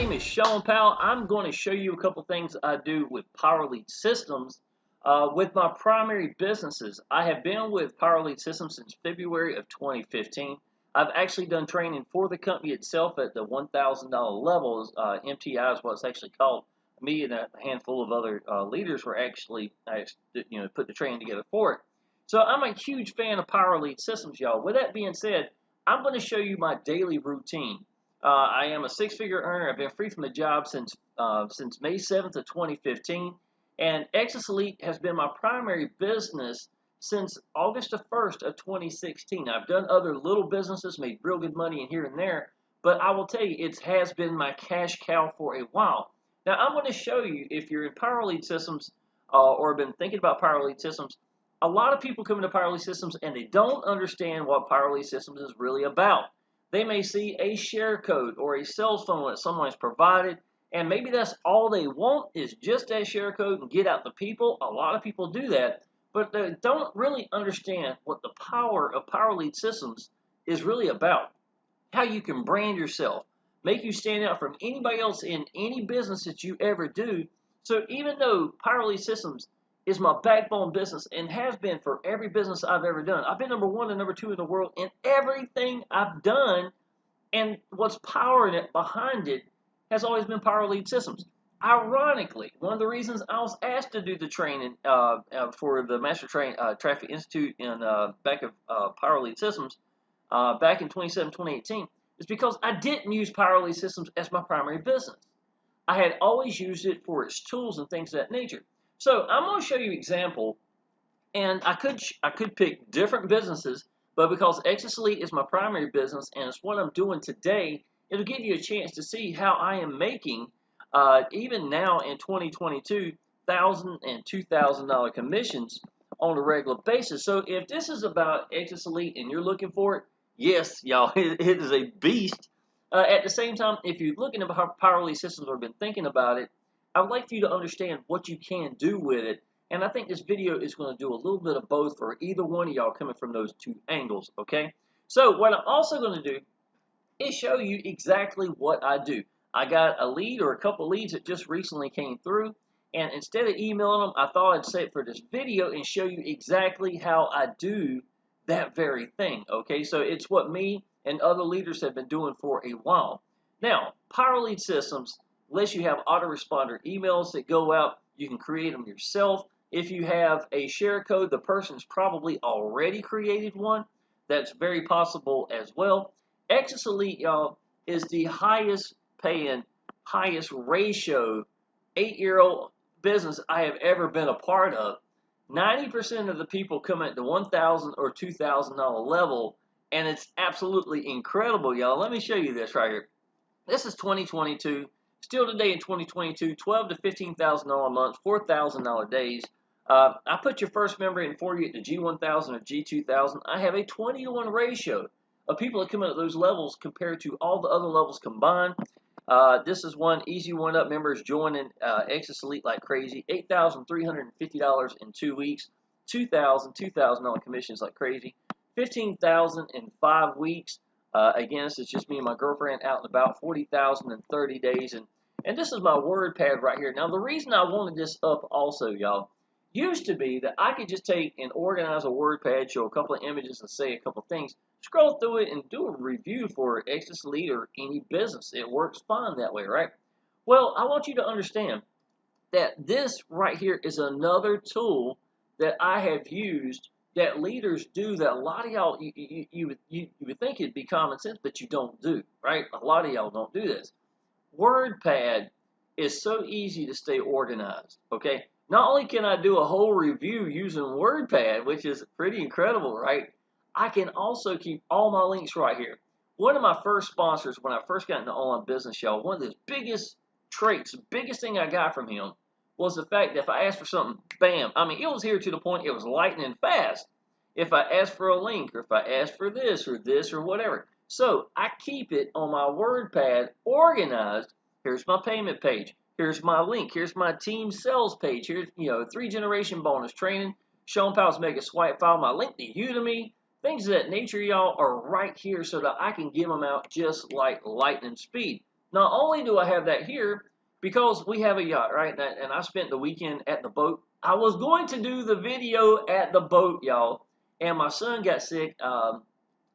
name is Shawn Powell. I'm going to show you a couple things I do with Power Elite Systems with my primary businesses. I have been with Power Elite Systems since February of 2015. I've actually done training for the company itself at the $1,000 level. MTI is what it's actually called. Me and a handful of other leaders were actually, put the training together for it. So I'm a huge fan of Power Elite Systems, y'all. With that being said, I'm going to show you my daily routine. I am a six-figure earner. I've been free from the job since May 7th of 2015, and Exitus Elite has been my primary business since August the 1st of 2016. I've done other little businesses, made real good money in here and there, but I will tell you, it has been my cash cow for a while. Now, I'm going to show you, if you're in Power Elite Systems or have been thinking about Power Elite Systems, a lot of people come into Power Elite Systems and they don't understand what Power Elite Systems is really about. They may see a share code or a cell phone that someone has provided, and maybe that's all they want is just that share code and get out the people. A lot of people do that, but they don't really understand what the power of Power Elite Systems is really about. How you can brand yourself, make you stand out from anybody else in any business that you ever do. So even though Power Elite Systems is my backbone business and has been for every business I've ever done. I've been number one and number two in the world in everything I've done, and what's powering it behind it has always been Power Elite Systems. Ironically, one of the reasons I was asked to do the training for the Master Traffic Institute in back of Power Elite Systems back in 2018 is because I didn't use Power Elite Systems as my primary business. I had always used it for its tools and things of that nature. So I'm going to show you an example, and I could pick different businesses, but because Exitus Elite is my primary business and it's what I'm doing today, it'll give you a chance to see how I am making, even now in 2022, $1,000 and $2,000 commissions on a regular basis. So if this is about Exitus Elite and you're looking for it, yes, y'all, it is a beast. At the same time, if you're looking at Power Elite Systems or have been thinking about it, I would like for you to understand what you can do with it, and I think this video is going to do a little bit of both for either one of y'all coming from those two angles, okay? So what I'm also going to do is show you exactly what I do. I got a lead or a couple leads that just recently came through, and instead of emailing them, I thought I'd say it for this video and show you exactly how I do that very thing, okay? So it's what me and other leaders have been doing for a while. Now, Power Elite Systems, unless you have autoresponder emails that go out, you can create them yourself. If you have a share code, the person's probably already created one. That's very possible as well. Exitus Elite, y'all, is the highest paying, highest ratio 8-year-old business I have ever been a part of. 90% of the people come at the $1,000 or $2,000 level, and it's absolutely incredible, y'all. Let me show you this right here. This is 2022. Still today in 2022, $12,000 to $15,000 a month, $4,000 days. I put your first member in for you at the G1000 or G2000. I have a 20-to-1 ratio of people that come in at those levels compared to all the other levels combined. This is one easy one up. Members joining Exitus Elite like crazy. $8,350 in 2 weeks. $2,000 commissions like crazy. $15,000 in 5 weeks. Again, this is just me and my girlfriend out and about. $40,000 in 30 days. And this is my word pad right here. Now, the reason I wanted this up also, y'all, used to be that I could just take and organize a word pad, show a couple of images and say a couple of things, scroll through it and do a review for Exitus Elite or any business. It works fine that way, right? Well, I want you to understand that this right here is another tool that I have used that leaders do that a lot of y'all, you would think it'd be common sense, but you don't do, right? A lot of y'all don't do this. WordPad is so easy to stay organized, okay? Not only can I do a whole review using WordPad, which is pretty incredible, right? I can also keep all my links right here. One of my first sponsors when I first got into online business, y'all, one of his biggest traits, the biggest thing I got from him was the fact that if I asked for something, bam. I mean, it was here to the point it was lightning fast. If I asked for a link or if I asked for this or whatever. So I keep it on my WordPad organized. Here's my payment page. Here's my link. Here's my team sales page. Here's, 3-generation bonus training. Shawn Powell's Mega Swipe File. My link to Udemy. Things of that nature, y'all, are right here so that I can give them out just like lightning speed. Not only do I have that here, because we have a yacht, right? And I spent the weekend at the boat. I was going to do the video at the boat, y'all, and my son got sick. A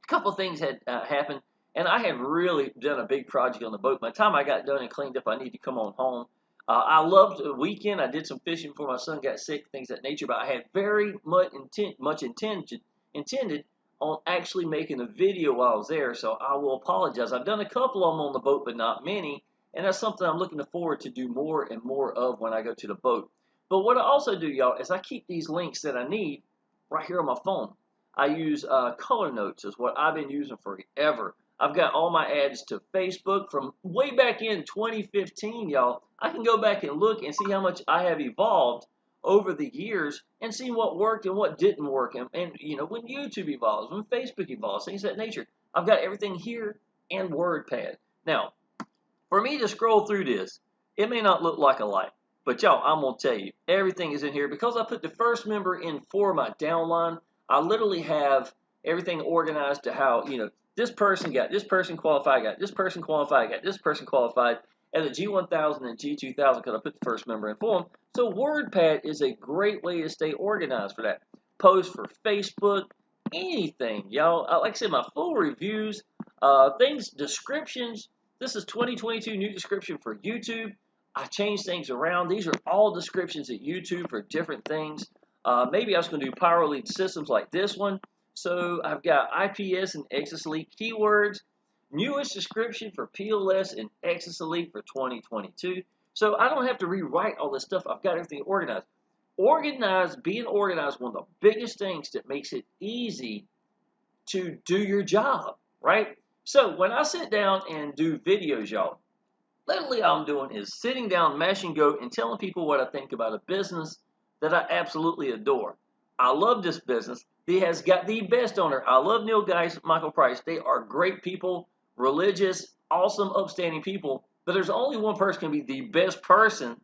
couple of things had happened, and I had really done a big project on the boat. By the time I got done and cleaned up, I need to come on home. I loved the weekend. I did some fishing before my son got sick, things of that nature. But I had very much intended on actually making a video while I was there. So I will apologize. I've done a couple of them on the boat, but not many. And that's something I'm looking forward to do more and more of when I go to the boat. But what I also do, y'all, is I keep these links that I need right here on my phone. I use color notes is what I've been using forever. I've got all my ads to Facebook from way back in 2015, y'all. I can go back and look and see how much I have evolved over the years and see what worked and what didn't work. And you know, when YouTube evolves, when Facebook evolves, things of that nature. I've got everything here and WordPad. Now, for me to scroll through this, it may not look like a lot, but y'all, I'm going to tell you, everything is in here. Because I put the first member in for my downline, I literally have everything organized to how, you know, this person got this person qualified, got this person qualified, got this person qualified, and the G1000 and G2000 because I put the first member in for them. So WordPad is a great way to stay organized for that. Post for Facebook, anything, y'all. Like I said, my full reviews, things, descriptions. This is 2022 new description for YouTube. I changed things around. These are all descriptions at YouTube for different things. Maybe I was going to do Power Elite systems like this one. So I've got IPS and Exitus Elite keywords. Newest description for PLS and Exitus Elite for 2022. So I don't have to rewrite all this stuff. I've got everything organized. Being organized, one of the biggest things that makes it easy to do your job, right? So when I sit down and do videos, y'all, literally all I'm doing is sitting down, mashing go, and telling people what I think about a business that I absolutely adore. I love this business. It has got the best owner. I love Neil Geist, Michael Price. They are great people, religious, awesome, upstanding people. But there's only one person can be the best person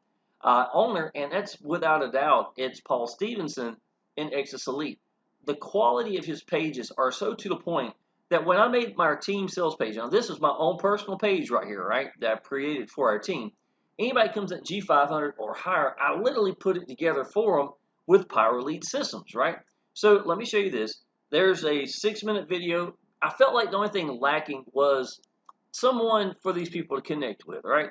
owner, and that's without a doubt, it's Paul Stevenson in Exitus Elite. The quality of his pages are so to the point that when I made my team sales page, now this is my own personal page right here, right, that I've created for our team. Anybody comes at G500 or higher, I literally put it together for them with Power Elite systems, right? So let me show you this. There's a 6-minute video. I felt like the only thing lacking was someone for these people to connect with, right?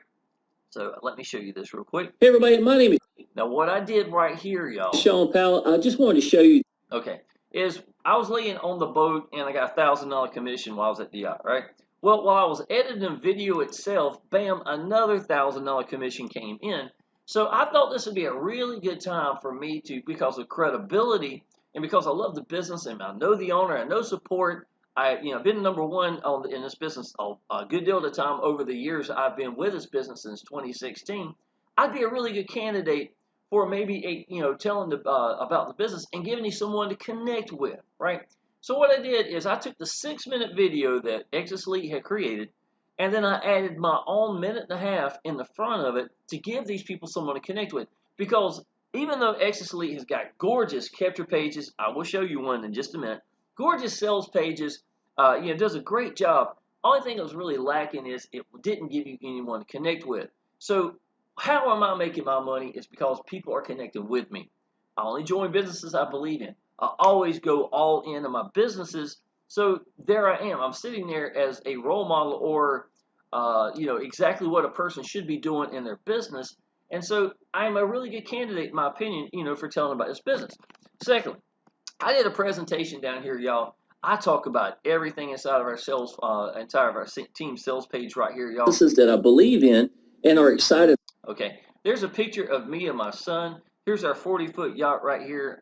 So let me show you this real quick. Hey everybody, my name is Now what I did right here, y'all. Shawn Powell. I just wanted to show you. Okay, is I was laying on the boat and I got a $1,000 commission while I was at the yacht, right? Well, while I was editing the video itself, bam, another $1,000 commission came in. So I thought this would be a really good time for me to, because of credibility and because I love the business and I know the owner, I know support. I've been number one in this business a good deal of the time over the years I've been with this business since 2016. I'd be a really good candidate for maybe telling about the business and giving you someone to connect with, right? So what I did is I took the 6-minute video that Exitus Elite had created, and then I added my own minute and a half in the front of it to give these people someone to connect with. Because even though Exitus Elite has got gorgeous capture pages, I will show you one in just a minute, gorgeous sales pages, does a great job. Only thing that was really lacking is it didn't give you anyone to connect with. So how am I making my money? It's because people are connecting with me. I only join businesses I believe in. I always go all in on my businesses. So there I am. I'm sitting there as a role model or, exactly what a person should be doing in their business. And so I'm a really good candidate, in my opinion, for telling about this business. Secondly, I did a presentation down here, y'all. I talk about everything inside of our sales, entire of our team sales page right here, y'all. Businesses that I believe in and are excited. Okay, there's a picture of me and my son. Here's our 40-foot yacht right here.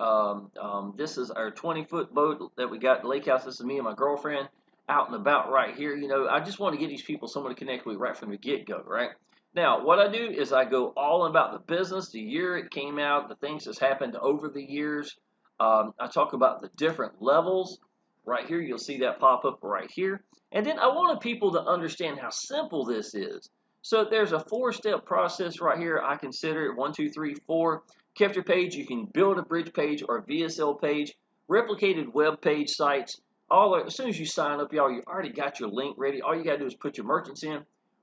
This is our 20-foot boat that we got at the lake house. This is me and my girlfriend out and about right here. I just want to give these people someone to connect with right from the get-go, right? Now, what I do is I go all about the business, the year it came out, the things that's happened over the years. I talk about the different levels. Right here, you'll see that pop up right here. And then I wanted people to understand how simple this is. So there's a 4-step process right here. I consider it 1, 2, 3, 4. Capture page, you can build a bridge page or a VSL page, replicated web page sites. As soon as you sign up, y'all, you already got your link ready. All you got to do is put your merchants in.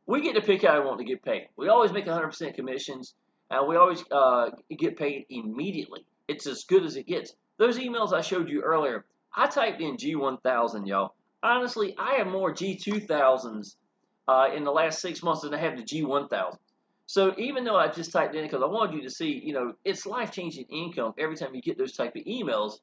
we get to pick how we want to get paid. We always make 100% commissions, and we always get paid immediately. It's as good as it gets. Those emails I showed you earlier, I typed in G1000, y'all. Honestly, I have more G2000s in the last 6 months than I have the G1000. So even though I just typed in because I wanted you to see, it's life-changing income every time you get those type of emails.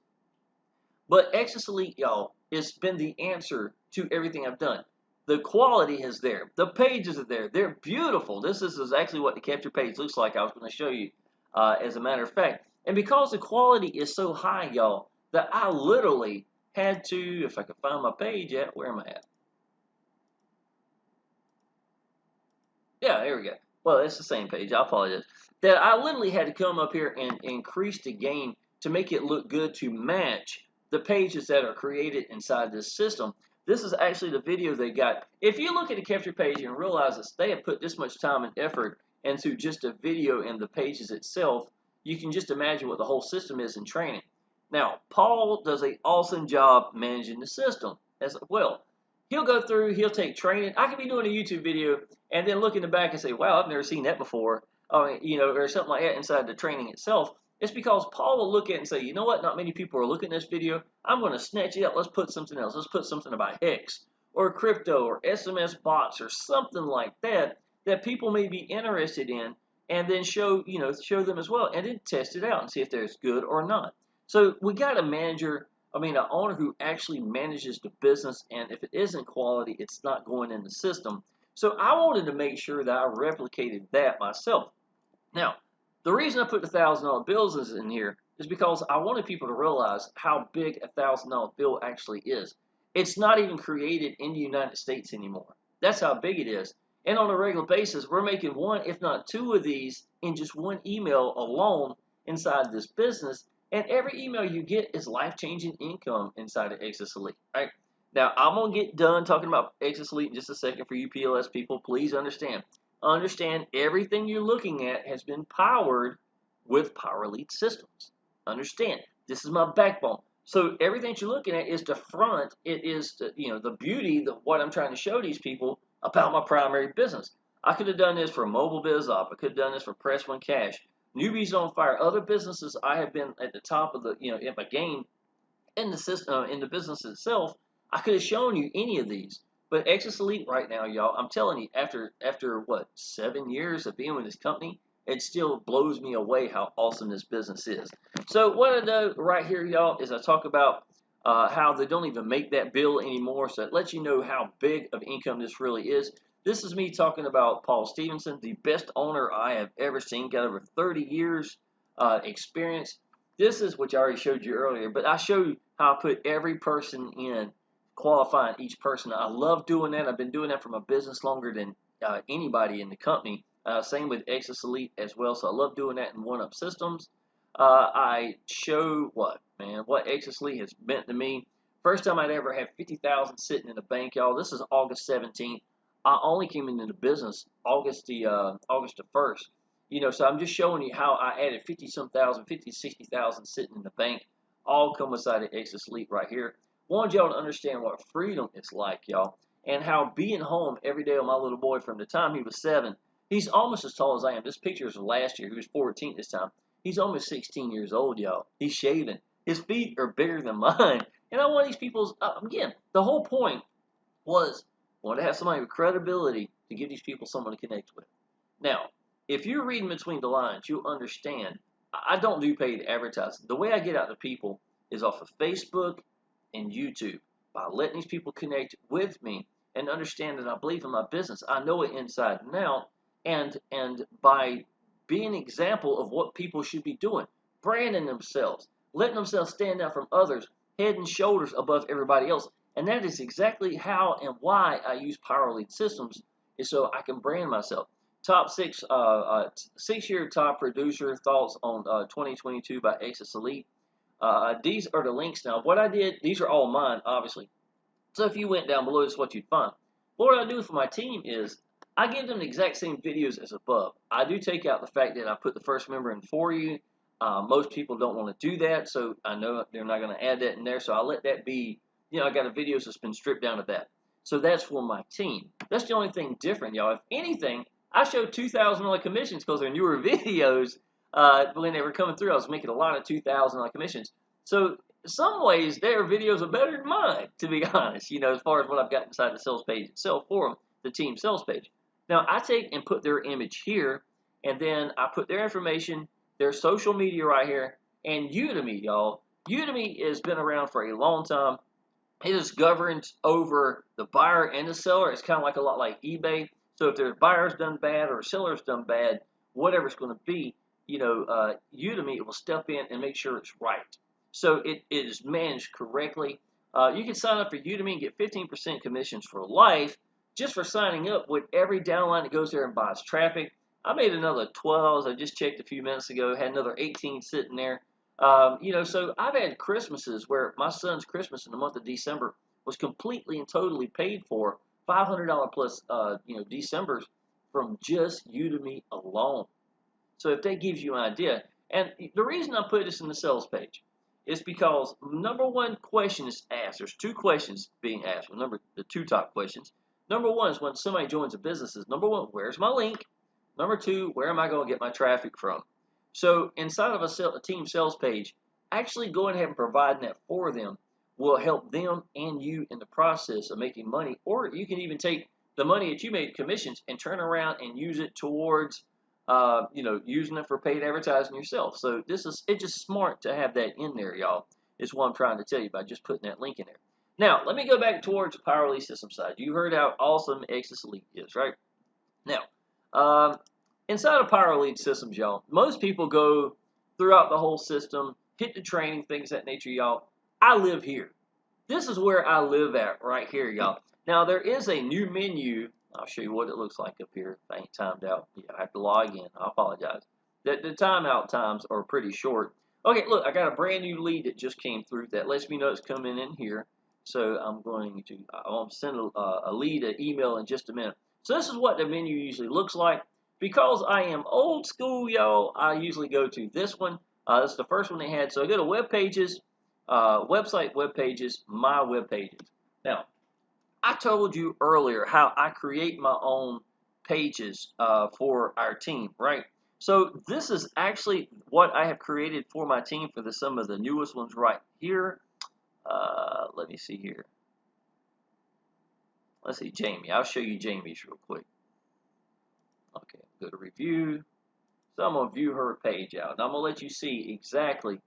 But Exitus Elite, y'all, has been the answer to everything I've done. The quality is there. The pages are there. They're beautiful. This is actually what the capture page looks like. I was going to show you, as a matter of fact. And because the quality is so high, y'all, that I literally had to, if I could find my page at, where am I at? Yeah, there we go. Well, it's the same page. I apologize. That I literally had to come up here and increase the gain to make it look good to match the pages that are created inside this system. This is actually the video they got. If you look at the capture page and realize that they have put this much time and effort into just a video and the pages itself, you can just imagine what the whole system is in training. Now, Paul does an awesome job managing the system as well. He'll go through, he'll take training. I could be doing a YouTube video and then look in the back and say, wow, I've never seen that before, or something like that inside the training itself. It's because Paul will look at it and say, you know what, not many people are looking at this video. I'm going to snatch it out. Let's put something else. Let's put something about Hex or crypto or SMS bots or something like that that people may be interested in, and then show them as well, and then test it out and see if there's good or not. So we got a manager, an owner who actually manages the business, and if it isn't quality, it's not going in the system. So I wanted to make sure that I replicated that myself. Now, the reason I put the $1,000 bills in here is because I wanted people to realize how big a $1,000 bill actually is. It's not even created in the United States anymore. That's how big it is. And on a regular basis, we're making one, if not two of these in just one email alone inside this business. And every email you get is life-changing income inside of Exitus Elite, right? Now, I'm going to get done talking about Exitus Elite in just a second for you PLS people. Please understand. Understand everything you're looking at has been powered with Power Elite systems. Understand, this is my backbone. So everything you're looking at is the front. It is the beauty of what I'm trying to show these people about my primary business. I could have done this for Mobile Biz Op. I could have done this for Press One Cash, Newbies on Fire, other businesses. I have been at the top of the in my game in the system, in the business itself. I could have shown you any of these. But Exitus Elite right now, y'all, I'm telling you, after what, 7 years of being with this company, it still blows me away how awesome this business is. So what I do right here, y'all, is I talk about how they don't even make that bill anymore. So it lets you know how big of income this really is. This is me talking about Paul Stevenson, the best owner I have ever seen. Got over 30 years experience. This is, which I already showed you earlier, but I show you how I put every person in, qualifying each person. I love doing that. I've been doing that for my business longer than anybody in the company. Same with Exitus Elite as well. So I love doing that in one-up systems. I show what Exitus Elite has meant to me. First time I'd ever have $50,000 sitting in the bank, y'all. This is August 17th. I only came into the business August the 1st. So I'm just showing you how I added 60,000 sitting in the bank. All come inside of Exitus Elite right here. Wanted y'all to understand what freedom is like, y'all, and how being home every day with my little boy from the time he was 7, he's almost as tall as I am. This picture is last year. He was 14 this time. He's almost 16 years old, y'all. He's shaving. His feet are bigger than mine. And I want these people's, again, the whole point was I want to have somebody with credibility to give these people someone to connect with. Now, if you're reading between the lines, you'll understand I don't do paid advertising. The way I get out to people is off of Facebook and YouTube, by letting these people connect with me and understand that I believe in my business. I know it inside and out, and by being an example of what people should be doing, branding themselves, letting themselves stand out from others, head and shoulders above everybody else. And that is exactly how and why I use Power Elite systems, is so I can brand myself. Top 6-year top producer thoughts on 2022 by Exitus Elite. These are the links now. What I did, these are all mine, obviously. So if you went down below, this is what you'd find. But what I do for my team is I give them the exact same videos as above. I do take out the fact that I put the first member in for you. Most people don't want to do that, so I know they're not going to add that in there. So I let that be, I got a video that's been stripped down to that. So that's for my team. That's the only thing different, y'all. If anything, I showed $2,000 commissions because they're newer videos. When they were coming through, I was making a lot of $2,000 commissions. So in some ways, their videos are better than mine, to be honest, as far as what I've got inside the sales page itself for them, the team sales page. Now, I take and put their image here, and then I put their information, their social media right here, and Udemy, y'all. Udemy has been around for a long time. It is governed over the buyer and the seller. It's kind of like a lot like eBay. So if their buyer's done bad or seller's done bad, whatever it's going to be, Udemy will step in and make sure it's right. So it is managed correctly. You can sign up for Udemy and get 15% commissions for life just for signing up with every downline that goes there and buys traffic. I made another 12. I just checked a few minutes ago. Had another 18 sitting there. So I've had Christmases where my son's Christmas in the month of December was completely and totally paid for, $500 plus, Decembers from just Udemy alone. So if that gives you an idea, and the reason I put this in the sales page is because number one question is asked. There's two questions being asked. The two top questions. Number one is when somebody joins a business is number one, where's my link? Number two, where am I going to get my traffic from? So inside of a team sales page, actually going ahead and providing that for them will help them and you in the process of making money. Or you can even take the money that you made commissions and turn around and use it towards using it for paid advertising yourself. So it's just smart to have that in there, y'all. Is what I'm trying to tell you by just putting that link in there. Now, let me go back towards the Power Elite system side. You heard how awesome Exitus Elite is, right? Now, inside of Power Elite systems, y'all, most people go throughout the whole system, hit the training, things of that nature, y'all. I live here. This is where I live at right here, y'all. Now, there is a new menu. I'll show you what it looks like up here. If I ain't timed out, I have to log in. I apologize. The timeout times are pretty short. Okay, look, I got a brand new lead that just came through that lets me know it's coming in here. So I'm going to send a lead an email in just a minute. So this is what the menu usually looks like. Because I am old school, y'all, I usually go to this one. This is the first one they had. So I go to web pages, website web pages, my web pages. Now, I told you earlier how I create my own pages for our team, right? So this is actually what I have created for my team for some of the newest ones right here. Let me see here. Let's see, Jamie. I'll show you Jamie's real quick. Okay, go to review. So I'm going to view her page out. And I'm going to let you see exactly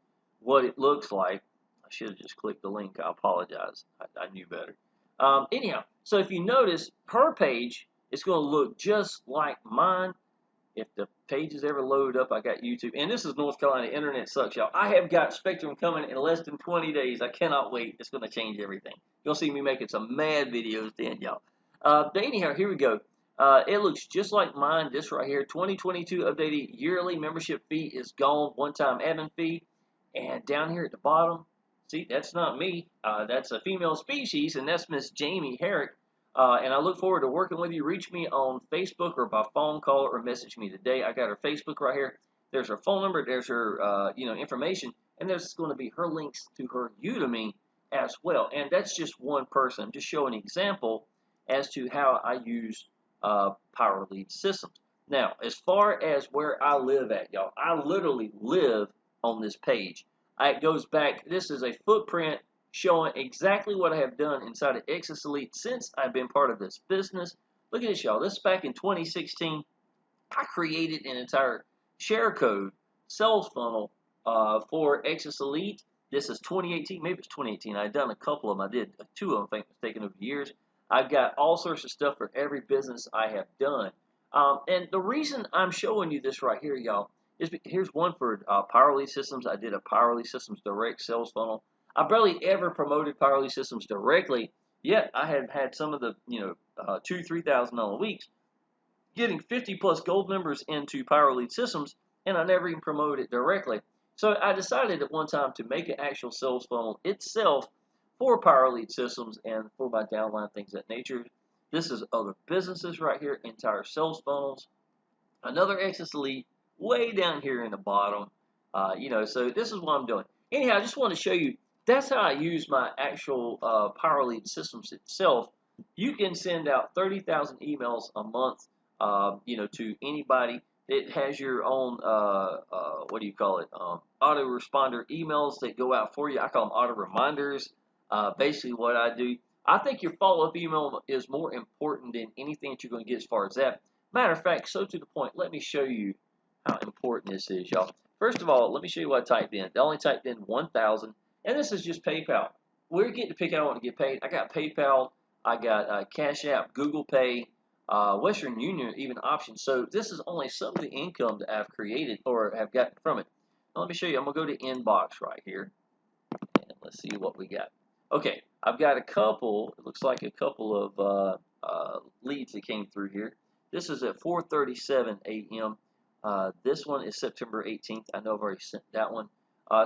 what it looks like. I should have just clicked the link. I apologize. I knew better. Anyhow, so if you notice, her page is going to look just like mine. If the pages ever load up, I got YouTube. And this is North Carolina. Internet sucks, y'all. I have got Spectrum coming in less than 20 days. I cannot wait. It's going to change everything. You'll see me making some mad videos then, y'all. But anyhow, here we go. It looks just like mine. This right here, 2022 updated yearly membership fee is gone. One-time admin fee. And down here at the bottom, see, that's not me. That's a female species, and that's Miss Jamie Herrick. And I look forward to working with you. Reach me on Facebook or by phone call or message me today. I got her Facebook right here. There's her phone number. There's her information. And there's going to be her links to her Udemy as well. And that's just one person. I'm just showing an example as to how I use Power Elite systems. Now, as far as where I live at, y'all, I literally live on this page. It goes back. This is a footprint showing exactly what I have done inside of Exitus Elite since I've been part of this business. Look at this, y'all. This is back in 2016. I created an entire share code sales funnel for Exitus Elite. This is 2018. Maybe it's 2018. I've done a couple of them. I did two of them. I think it's taken over years. I've got all sorts of stuff for every business I have done. And the reason I'm showing you this right here, y'all, is here's one for Power Elite Systems. I did a Power Elite Systems direct sales funnel. I barely ever promoted Power Elite Systems directly, yet I had had some of the, $2,000-$3,000 weeks, getting 50 plus gold members into Power Elite Systems, and I never even promoted it directly. So I decided at one time to make an actual sales funnel itself for Power Elite Systems and for my downline, things of that nature. This is other businesses right here, entire sales funnels. Another Exitus Elite way down here in the bottom. So this is what I'm doing. Anyhow, I just want to show you, that's how I use my actual Power Elite systems itself You can send out 30,000 emails a month, to anybody. It has your own, what do you call it, autoresponder emails that go out for you. I call them auto reminders. Basically, what I do, I think your follow-up email is more important than anything that you're going to get as far as that. Matter of fact, so to the point, let me show you how important this is, y'all. First of all, let me show you what I typed in. I only typed in 1,000, and this is just PayPal. We're getting to pick how I want to get paid. I got PayPal, I got Cash App, Google Pay, Western Union, even options. So this is only some of the income that I've created or have gotten from it. Now let me show you. I'm going to go to Inbox right here, and let's see what we got. Okay, I've got a couple. It looks like a couple of leads that came through here. This is at 4:37 a.m. This one is September 18th. I know I've already sent that one.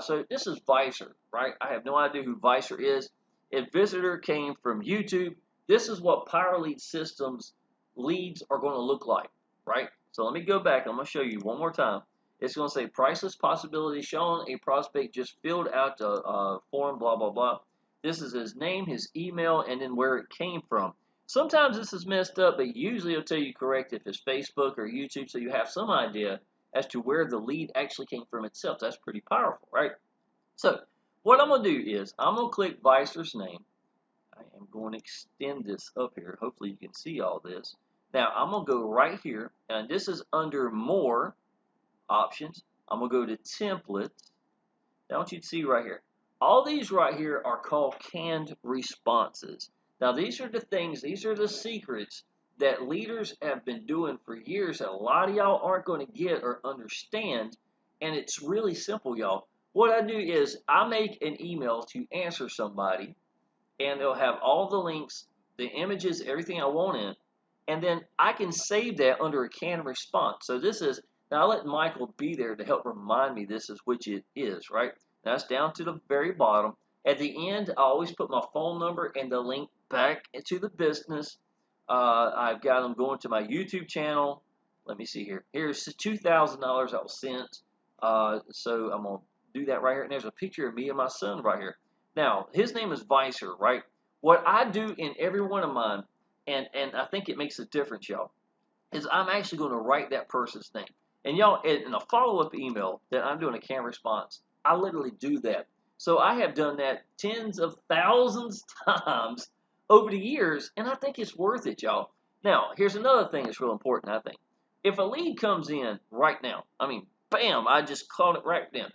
So this is Visor, right? I have no idea who Visor is. A visitor came from YouTube. This is what Power Lead Systems leads are going to look like, right? So let me go back. I'm going to show you one more time. It's going to say priceless possibility shown. A prospect just filled out the form, blah, blah, blah. This is his name, his email, and then where it came from. Sometimes this is messed up, but usually it'll tell you correct if it's Facebook or YouTube, so you have some idea as to where the lead actually came from itself. That's pretty powerful, right? So what I'm going to do is I'm going to click Visor's name. I am going to extend this up here. Hopefully you can see all this. Now I'm going to go right here, and this is under More Options. I'm going to go to Templates. Now I want you to see right here. All these right here are called canned responses. Now these are the things, these are the secrets that leaders have been doing for years that a lot of y'all aren't going to get or understand. And it's really simple, y'all. What I do is I make an email to answer somebody, and it'll have all the links, the images, everything I want in, and then I can save that under a canned response. So this is, now I let Michael be there to help remind me this is which it is, right? That's down to the very bottom. At the end, I always put my phone number and the link back into the business. I've got them going to my YouTube channel. Let me see here. Here's $2,000 I was sent. So I'm going to do that right here. And there's a picture of me and my son right here. Now, his name is Visor, right? What I do in every one of mine, and I think it makes a difference, y'all, is I'm actually going to write that person's name. And y'all, in a follow-up email that I'm doing a canned response, I literally do that. So I have done that tens of thousands times over the years, and I think it's worth it, y'all. Now, here's another thing that's real important, I think. If a lead comes in right now, I mean, bam, I just caught it right then.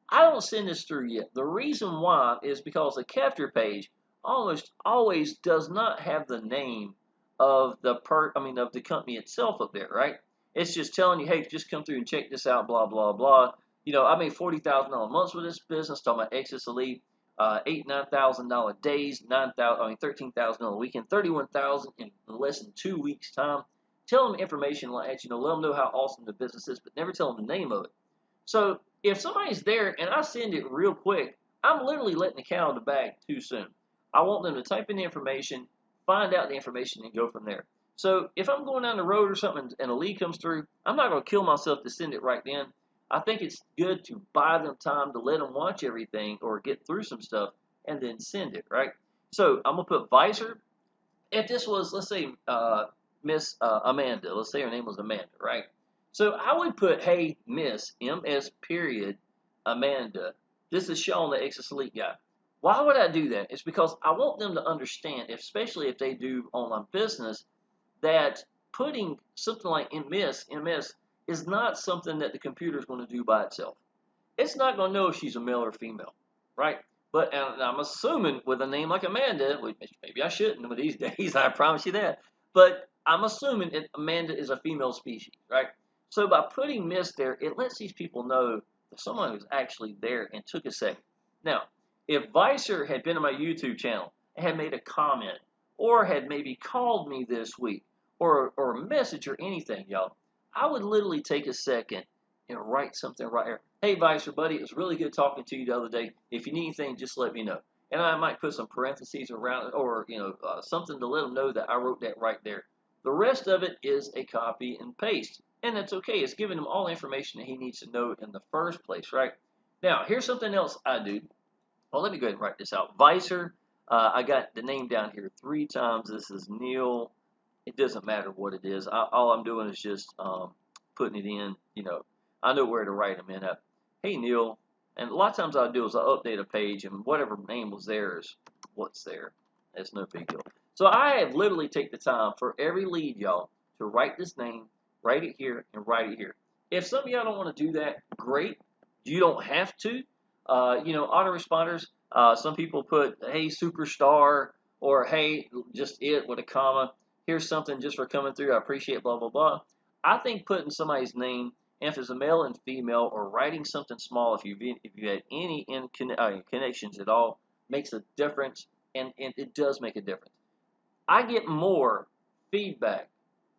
I don't send this through yet. The reason why is because the capture page almost always does not have the name of the of the company itself up there, right? It's just telling you, hey, just come through and check this out, blah blah blah. I made $40,000 months with this business. Talking about Exitus Elite, $9,000 days, 13,000 on the weekend, 31,000 in less than 2 weeks time. Tell them information like that, let them know how awesome the business is, but never tell them the name of it. So if somebody's there and I send it real quick, I'm literally letting the cat out of the bag too soon. I want them to type in the information, find out the information, and go from there. So if I'm going down the road or something and a lead comes through, I'm not going to kill myself to send it right then. I think it's good to buy them time to let them watch everything or get through some stuff and then send it, right? So I'm going to put Visor. If this was, let's say, Miss Amanda, let's say her name was Amanda, right? So I would put, hey, Miss MS period Amanda. This is Shawn, the Exitus Elite guy. Why would I do that? It's because I want them to understand, especially if they do online business, that putting something like MS is not something that the computer is going to do by itself. It's not going to know if she's a male or female, right? But and I'm assuming with a name like Amanda, which maybe I shouldn't with these days, I promise you that. But I'm assuming that Amanda is a female species, right? So by putting Miss there, it lets these people know that someone was actually there and took a second. Now, if Visor had been on my YouTube channel and had made a comment, or had maybe called me this week, or a message or anything, y'all, I would literally take a second and write something right here. Hey, Visor, buddy, it was really good talking to you the other day. If you need anything, just let me know. And I might put some parentheses around it or, something to let them know that I wrote that right there. The rest of it is a copy and paste. And that's okay. It's giving him all the information that he needs to know in the first place, right? Now, here's something else I do. Well, let me go ahead and write this out. Visor, I got the name down here 3 times. This is Neil. It doesn't matter what it is. All I'm doing is just putting it in. I know where to write them in. Hey Neil, and a lot of times I do is I update a page, and whatever name was there is what's there. That's no big deal. So I have literally take the time for every lead, y'all, to write this name, write it here, and write it here. If some of y'all don't want to do that, great. You don't have to. Autoresponders. Some people put, hey, superstar, or hey, just it with a comma. Here's something just for coming through. I appreciate blah, blah, blah. I think putting somebody's name, and if it's a male and female, or writing something small, if you had any connections at all, makes a difference, and it does make a difference. I get more feedback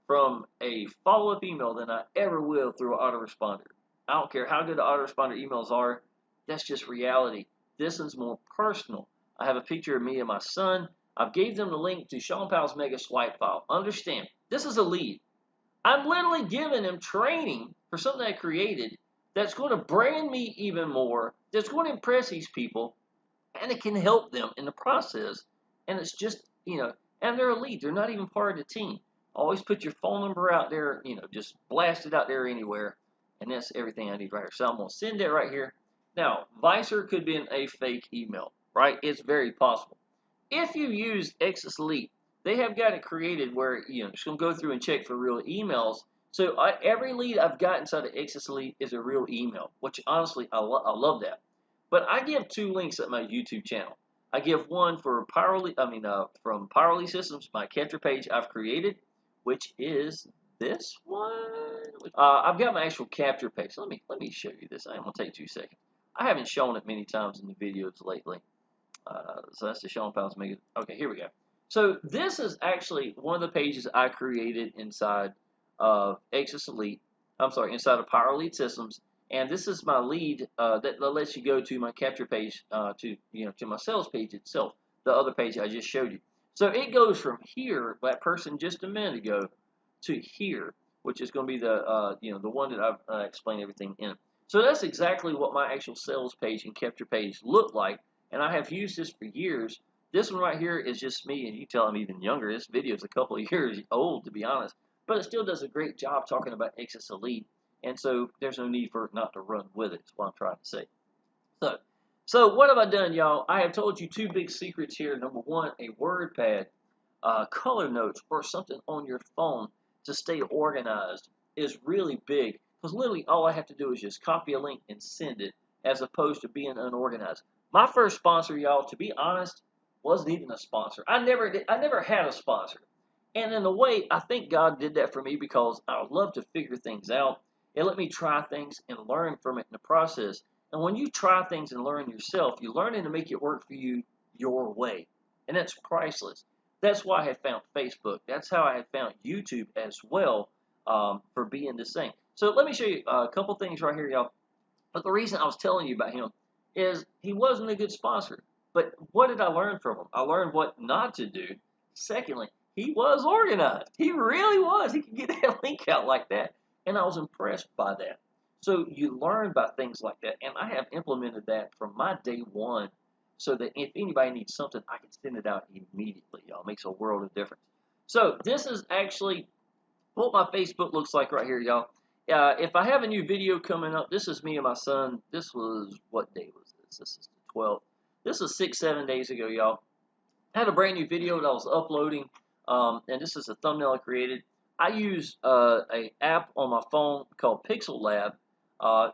from a follow-up email than I ever will through an autoresponder. I don't care how good the autoresponder emails are. That's just reality. This one's more personal. I have a picture of me and my son. I've gave them the link to Shawn Powell's Mega Swipe File. Understand, this is a lead. I'm literally giving them training for something I created that's going to brand me even more, that's going to impress these people, and it can help them in the process. And it's just, and they're a lead. They're not even part of the team. Always put your phone number out there, just blast it out there anywhere. And that's everything I need right here. So I'm going to send it right here. Now, Vicer could be a fake email, right? It's very possible. If you use Exitus Elite, they have got it created where, it's going to go through and check for real emails. So every lead I've got inside of Exitus Elite is a real email, which honestly, I love that. But I give 2 links at my YouTube channel. I give one for from Powell Elite Systems, my capture page I've created, which is this one. I've got my actual capture page. So let me show you this. I'm gonna take 2 seconds. I haven't shown it many times in the videos lately. So that's the Shawn Powell's Mega. Okay, here we go. So this is actually one of the pages I created inside of Exitus Elite. Inside of Powell Elite Systems. And this is my lead that lets you go to my capture page to my sales page itself, the other page I just showed you. So it goes from here, that person just a minute ago, to here, which is going to be the one that I've explained everything in. So that's exactly what my actual sales page and capture page look like, and I have used this for years. This one right here is just me, and you tell I'm even younger. This video is a couple of years old, to be honest, but it still does a great job talking about Exitus Elite. And so there's no need for it not to run with it, is what I'm trying to say. So what have I done, y'all? I have told you 2 big secrets here. Number 1, a WordPad, color notes, or something on your phone to stay organized is really big. Because literally all I have to do is just copy a link and send it, as opposed to being unorganized. My first sponsor, y'all, to be honest, wasn't even a sponsor. I never had a sponsor. And in a way, I think God did that for me because I love to figure things out. It let me try things and learn from it in the process. And when you try things and learn yourself, you're learning to make it work for you your way. And that's priceless. That's why I have found Facebook. That's how I have found YouTube as well, for being the same. So let me show you a couple things right here, y'all. But the reason I was telling you about him is he wasn't a good sponsor. But what did I learn from him? I learned what not to do. Secondly, he was organized. He really was. He could get that link out like that. And I was impressed by that. So you learn about things like that. And I have implemented that from my day one so that if anybody needs something, I can send it out immediately, y'all. It makes a world of difference. So this is actually what my Facebook looks like right here, y'all. If I have a new video coming up, this is me and my son. This was, what day was this? This is the 12th. This was 6-7 days ago, y'all. I had a brand new video that I was uploading, and this is a thumbnail I created. I use an app on my phone called Pixel Lab.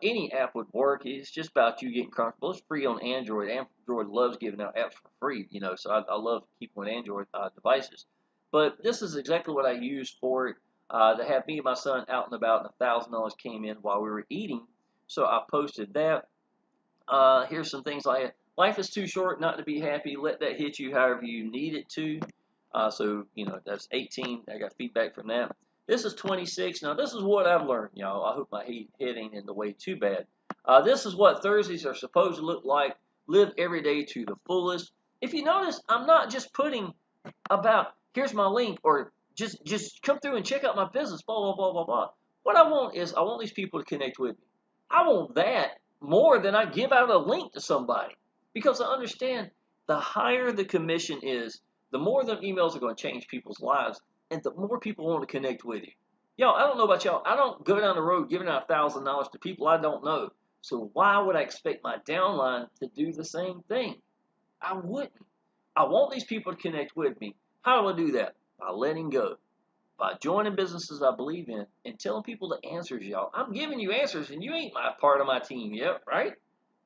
Any app would work. It's just about you getting comfortable. It's free on Android. Android loves giving out apps for free, so I love keeping with Android devices. But this is exactly what I used for it. To have me and my son out and about, and $1,000 came in while we were eating. So I posted that. Here's some things like life is too short not to be happy. Let that hit you however you need it to. So that's 18. I got feedback from that. This is 26. Now this is what I've learned, y'all. I hope my head ain't in the way too bad. This is what Thursdays are supposed to look like. Live every day to the fullest. If you notice, I'm not just putting about here's my link or just come through and check out my business, blah, blah, blah, blah, blah. What I want is I want these people to connect with me. I want that more than I give out a link to somebody. Because I understand The higher the commission is, the more the emails are going to change people's lives, and the more people want to connect with you. Y'all, I don't know about y'all. I don't go down the road giving out $1,000 to people I don't know. So why would I expect my downline to do the same thing? I wouldn't. I want these people to connect with me. How do I do that? By letting go. By joining businesses I believe in and telling people the answers, y'all. I'm giving you answers and you ain't my part of my team yet, right?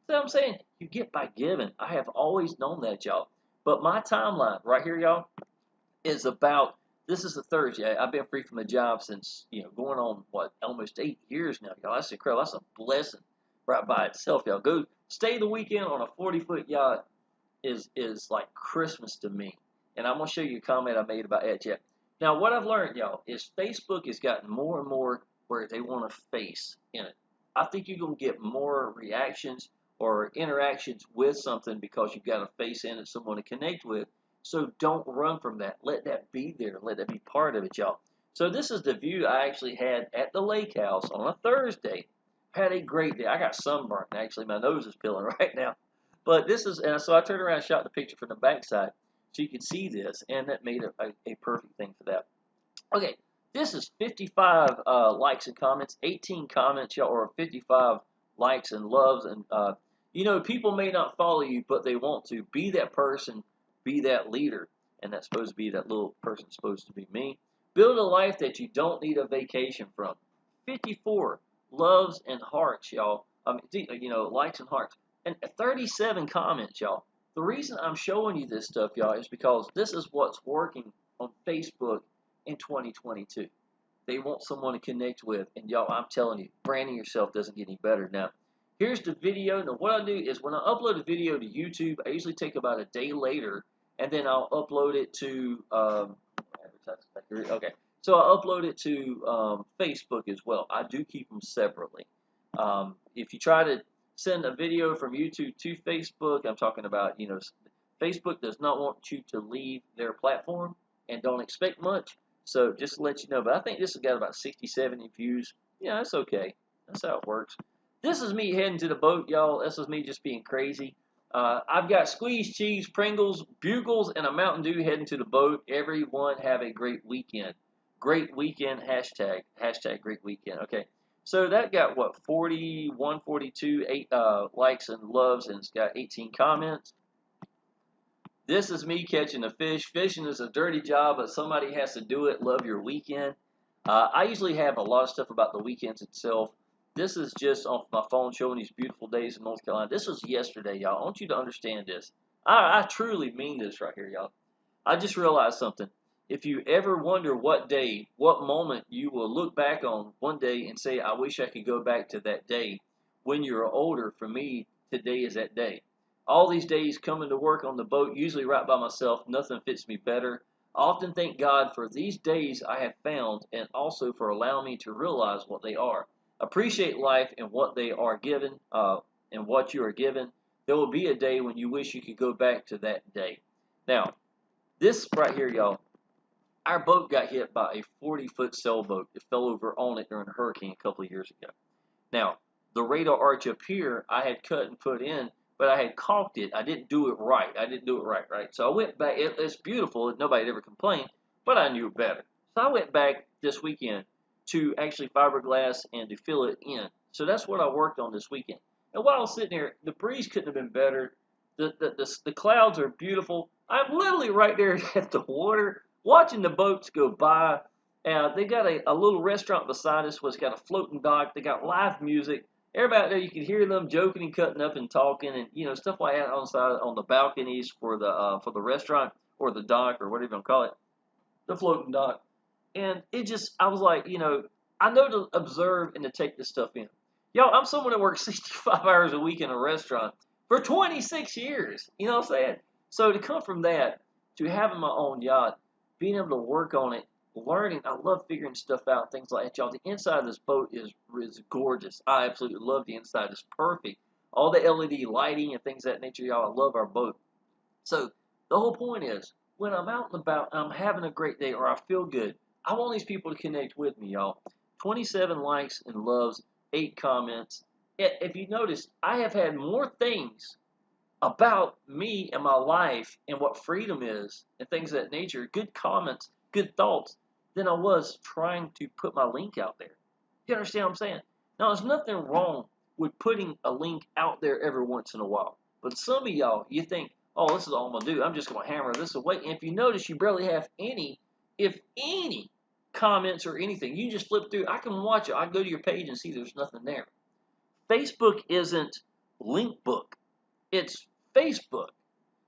So I'm saying you get by giving. I have always known that, y'all. But my timeline right here, y'all, is about, this is the Thursday. I've been free from a job since, going on, almost 8 years now, y'all. That's incredible. That's a blessing right by itself, y'all. Go stay the weekend on a 40-foot yacht is like Christmas to me. And I'm going to show you a comment I made about that yet. Now, what I've learned, y'all, is Facebook has gotten more and more where they want a face in it. I think you're going to get more reactions or interactions with something because you've got a face in it, someone to connect with. So don't run from that. Let that be there. Let that be part of it, y'all. So this is the view I actually had at the lake house on a Thursday. Had a great day. I got sunburned. Actually, my nose is peeling right now. But this is, and so I turned around and shot the picture from the backside so you could see this, and that made a perfect thing for that. Okay, this is 55 likes and comments, 18 comments, y'all, or 55 likes and loves. And, people may not follow you, but they want to. Be that person, be that leader. And that's supposed to be, that little person supposed to be me. Build a life that you don't need a vacation from. 54 loves and hearts, y'all. Likes and hearts. And 37 comments, y'all. The reason I'm showing you this stuff, y'all, is because this is what's working on Facebook in 2022. They want someone to connect with. And y'all, I'm telling you, branding yourself doesn't get any better. Now, here's the video. Now, what I do is when I upload a video to YouTube, I usually take about a day later, and then I'll upload it to, okay. So I upload it to Facebook as well. I do keep them separately. If you try to send a video from YouTube to Facebook, I'm talking about, Facebook does not want you to leave their platform and don't expect much. So just to let you know, but I think this has got about 60, 70 views. Yeah, that's okay. That's how it works. This is me heading to the boat, y'all. This is me just being crazy. I've got squeezed cheese, Pringles, Bugles, and a Mountain Dew heading to the boat. Everyone have a great weekend. Great weekend, hashtag great weekend. Okay. So that got, 41, 42, 8 likes and loves, and it's got 18 comments. This is me catching a fish. Fishing is a dirty job, but somebody has to do it. Love your weekend. I usually have a lot of stuff about the weekends itself. This is just off my phone showing these beautiful days in North Carolina. This was yesterday, y'all. I want you to understand this. I truly mean this right here, y'all. I just realized something. If you ever wonder what day, what moment you will look back on one day and say, I wish I could go back to that day. When you're older, for me, today is that day. All these days coming to work on the boat, usually right by myself, nothing fits me better. I often thank God for these days I have found and also for allowing me to realize what they are. Appreciate life and what they are given and what you are given. There will be a day when you wish you could go back to that day. Now, this right here, y'all, our boat got hit by a 40-foot sailboat. It fell over on it during a hurricane a couple of years ago. Now, the radar arch up here, I had cut and put in, but I had caulked it. I didn't do it right. Right? So I went back. It's beautiful. Nobody ever complained, but I knew better. So I went back this weekend to actually fiberglass and to fill it in. So that's what I worked on this weekend. And while I was sitting here, the breeze couldn't have been better. The clouds are beautiful. I'm literally right there at the water, watching the boats go by. They got a little restaurant beside us, was got a floating dock. They got live music. Everybody there, you could hear them joking and cutting up and talking, and stuff like that on the balconies for the restaurant or the dock or whatever you want to call it, the floating dock. And I was like, I know to observe and to take this stuff in. Y'all, I'm someone that works 65 hours a week in a restaurant for 26 years. You know what I'm saying? So to come from that to having my own yacht, being able to work on it, learning, I love figuring stuff out, things like that, y'all. The inside of this boat is gorgeous. I absolutely love the inside. It's perfect. All the LED lighting and things of that nature, y'all. I love our boat. So the whole point is, when I'm out and about and I'm having a great day or I feel good, I want these people to connect with me, y'all. 27 likes and loves, 8 comments. If you notice, I have had more things about me and my life and what freedom is and things of that nature, good comments, good thoughts, than I was trying to put my link out there. You understand what I'm saying? Now, there's nothing wrong with putting a link out there every once in a while. But some of y'all, you think, oh, this is all I'm going to do. I'm just going to hammer this away. And if you notice, you barely have any, if any, comments or anything. You just flip through. I can watch it. I go to your page and see there's nothing there. Facebook isn't Linkbook. It's Facebook.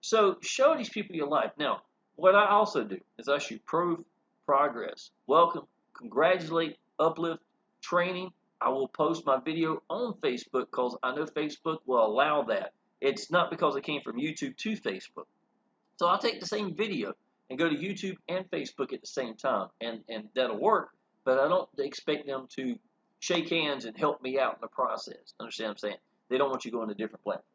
So show these people your life. Now, what I also do is I shoot proof, progress, welcome, congratulate, uplift, training. I will post my video on Facebook because I know Facebook will allow that. It's not because it came from YouTube to Facebook. So I'll take the same video and go to YouTube and Facebook at the same time, and that'll work, but I don't expect them to shake hands and help me out in the process. Understand what I'm saying? They don't want you going to different platforms.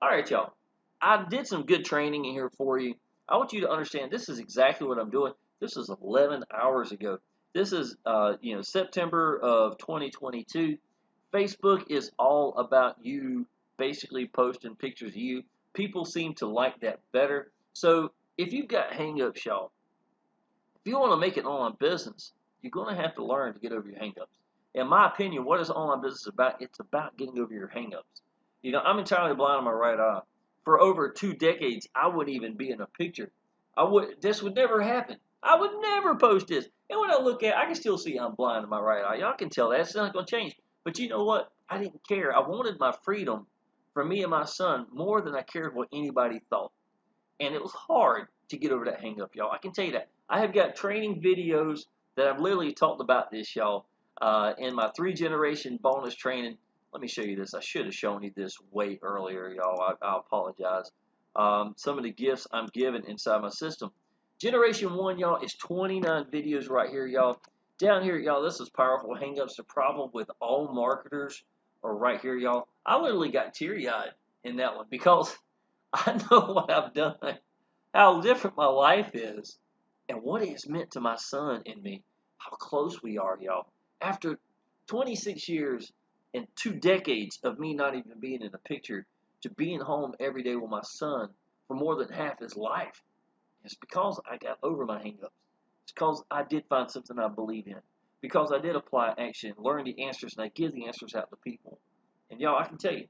All right, y'all. I did some good training in here for you. I want you to understand this is exactly what I'm doing. This is 11 hours ago. This is, September of 2022. Facebook is all about you basically posting pictures of you. People seem to like that better. So if you've got hang-ups, y'all, if you want to make an online business, you're going to have to learn to get over your hang-ups. In my opinion, what is online business about? It's about getting over your hang-ups. I'm entirely blind in my right eye. For over 2 decades, I wouldn't even be in a picture. This would never happen. I would never post this. And when I look at it, I can still see I'm blind in my right eye. Y'all can tell that. It's not going to change. But you know what? I didn't care. I wanted my freedom for me and my son more than I cared what anybody thought. And it was hard to get over that hang up, y'all. I can tell you that. I have got training videos that I've literally talked about this, y'all, in my 3-generation bonus training. Let me show you this. I should have shown you this way earlier, y'all. I apologize. Some of the gifts I'm giving inside my system. Generation 1, y'all, is 29 videos right here, y'all. Down here, y'all, this is powerful hang-ups. The problem with all marketers are right here, y'all. I literally got teary-eyed in that one because I know what I've done, how different my life is, and what it has meant to my son and me, how close we are, y'all. After 26 years and 2 decades of me not even being in a picture to being home every day with my son for more than half his life, it's because I got over my hang-ups. It's because I did find something I believe in. Because I did apply action, learn the answers, and I give the answers out to people. And y'all, I can tell you,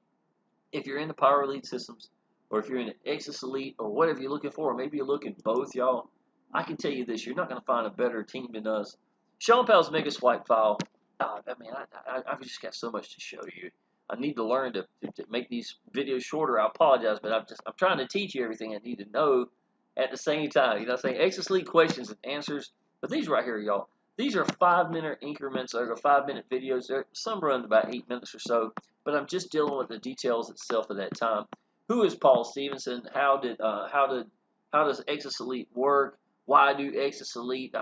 if you're in the Power Elite systems, or if you're in the Exitus Elite, or whatever you're looking for, or maybe you're looking both, y'all, I can tell you this, you're not going to find a better team than us. Shawn Powell's Mega Swipe File. I've just got so much to show you. I need to learn to make these videos shorter. I apologize, but I'm trying to teach you everything I need to know at the same time. You know what I'm saying? Exitus Elite questions and answers. But these right here, y'all, these are 5-minute increments. They're 5-minute videos. Some run about 8 minutes or so, but I'm just dealing with the details itself at that time. Who is Paul Stevenson? How does Exitus Elite work? Why do Exitus Elite?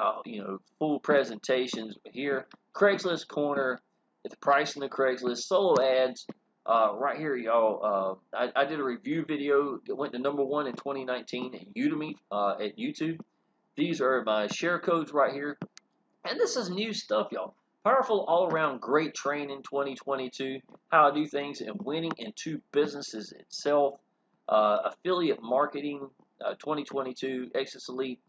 Full presentations here. Craigslist Corner, the pricing of Craigslist, solo ads. Right here, y'all. I did a review video that went to #1 in 2019 at Udemy at YouTube. These are my share codes right here. And this is new stuff, y'all. Powerful all-around great training 2022. How I do things and winning in 2 businesses itself. Affiliate marketing 2022. Exitus Elite.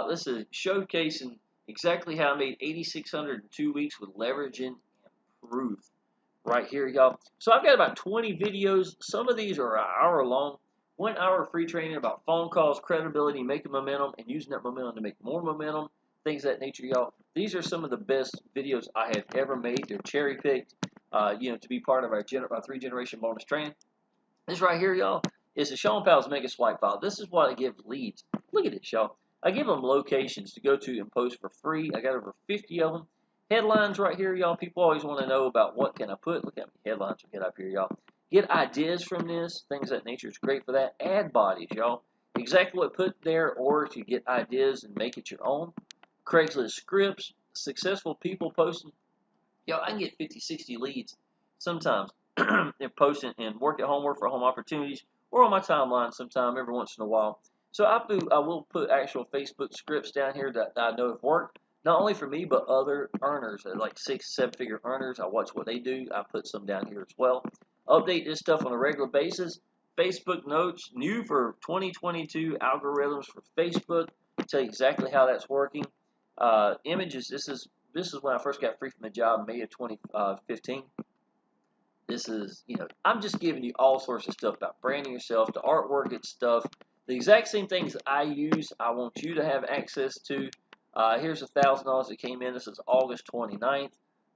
This is showcasing exactly how I made 8,600 in 2 weeks with leveraging and proof. Right here, y'all. So I've got about 20 videos. Some of these are an hour long. 1 hour free training about phone calls, credibility, making momentum, and using that momentum to make more momentum. Things of that nature, y'all. These are some of the best videos I have ever made. They're cherry picked, to be part of our 3-generation bonus training. This right here, y'all, is the Shawn Powell's Mega Swipe File. This is what I give leads. Look at this, y'all. I give them locations to go to and post for free. I got over 50 of them. Headlines right here, y'all. People always want to know about what can I put. Look how many headlines we get up here, y'all. Get ideas from this. Things of that nature is great for that. Ad bodies, y'all. Exactly what put there, or to get ideas and make it your own. Craigslist scripts. Successful people posting. Y'all, I can get 50, 60 leads sometimes and posting and work at home, work for home opportunities, or on my timeline sometime every once in a while. So I will put actual Facebook scripts down here that I know have worked. Not only for me, but other earners, like 6, 7-figure earners. I watch what they do. I put some down here as well. Update this stuff on a regular basis. Facebook notes, new for 2022 algorithms for Facebook. I'll tell you exactly how that's working. Images. This is when I first got free from the job, May of 2015. This is, I'm just giving you all sorts of stuff about branding yourself, the artwork and stuff. The exact same things I use, I want you to have access to. Here's $1,000 that came in. This is August 29th.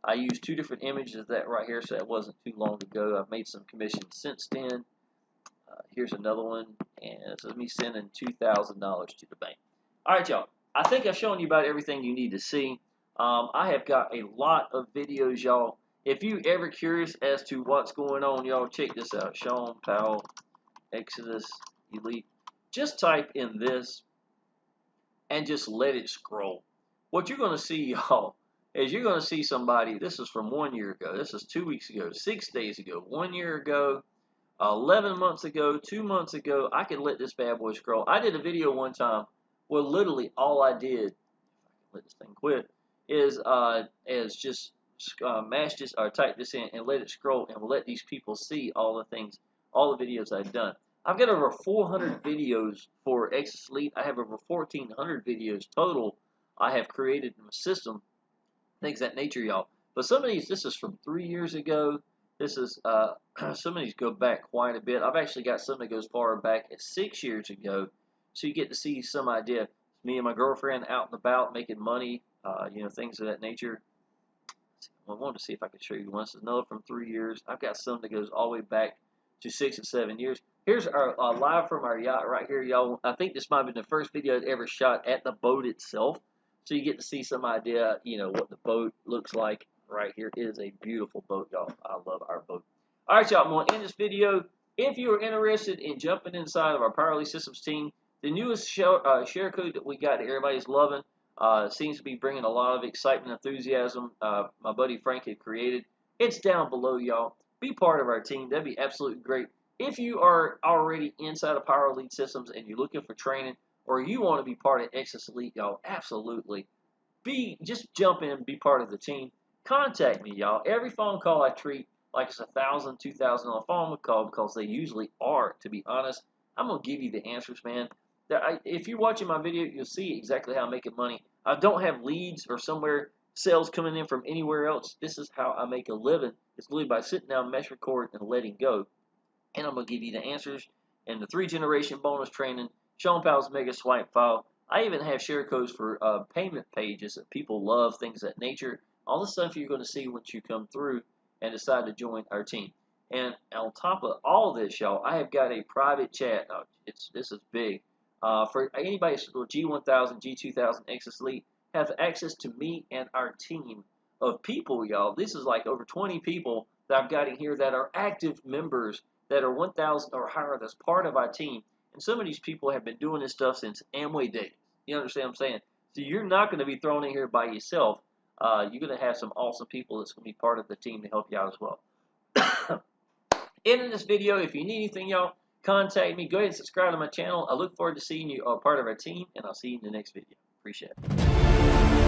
I used 2 different images of that right here, so that wasn't too long ago. I've made some commissions since then. Here's another one, and this is me sending $2,000 to the bank. All right, y'all. I think I've shown you about everything you need to see. I have got a lot of videos, y'all. If you ever curious as to what's going on, y'all, check this out. Shawn, Powell, Exitus Elite. Just type in this and just let it scroll. What you're going to see, y'all, is you're going to see somebody. This is from 1 year ago. This is 2 weeks ago, 6 days ago, 1 year ago, 11 months ago, 2 months ago. I could let this bad boy scroll. I did a video one time where literally all I did, if I can let this thing quit, is just mash this or type this in and let it scroll and let these people see all the things, all the videos I've done. I've got over 400 videos for Exitus Elite. I have over 1,400 videos total I have created in the system, things of that nature, y'all. But some of these, this is from 3 years ago. This is, some of these go back quite a bit. I've actually got some that goes far back as 6 years ago. So you get to see some idea. Me and my girlfriend out and about making money, things of that nature. I wanted to see if I could show you one. This is another from 3 years. I've got some that goes all the way back to 6 and 7 years. Here's our live from our yacht right here, y'all. I think this might have been the first video I'd ever shot at the boat itself. So you get to see some idea, what the boat looks like. Right here is a beautiful boat, y'all. I love our boat. All right, y'all. I'm going to end this video. If you are interested in jumping inside of our Power Elite Systems team, the newest share code that we got that everybody's loving seems to be bringing a lot of excitement and enthusiasm. My buddy Frank had created. It's down below, y'all. Be part of our team. That'd be absolutely great. If you are already inside of Power Elite Systems and you're looking for training, or you want to be part of Exitus Elite, y'all, absolutely. Just jump in and be part of the team. Contact me, y'all. Every phone call I treat like it's $1,000, $2,000 phone call because they usually are, to be honest. I'm going to give you the answers, man. If you're watching my video, you'll see exactly how I'm making money. I don't have leads or sales coming in from anywhere else. This is how I make a living. It's literally by sitting down, mesh record, and letting go. And I'm going to give you the answers and the 3-generation bonus training, Shawn Powell's Mega Swipe File. I even have share codes for payment pages that people love, things of that nature. All the stuff you're going to see once you come through and decide to join our team. And on top of all this, y'all, I have got a private chat. This is big. For anybody for G1000, G2000, Exitus Elite, have access to me and our team of people, y'all. This is like over 20 people that I've got in here that are active members that are 1,000 or higher that's part of our team. And some of these people have been doing this stuff since Amway days. You understand what I'm saying? So you're not going to be thrown in here by yourself. You're going to have some awesome people that's going to be part of the team to help you out as well. Ending this video, if you need anything, y'all, contact me. Go ahead and subscribe to my channel. I look forward to seeing you part of our team, and I'll see you in the next video. Appreciate it.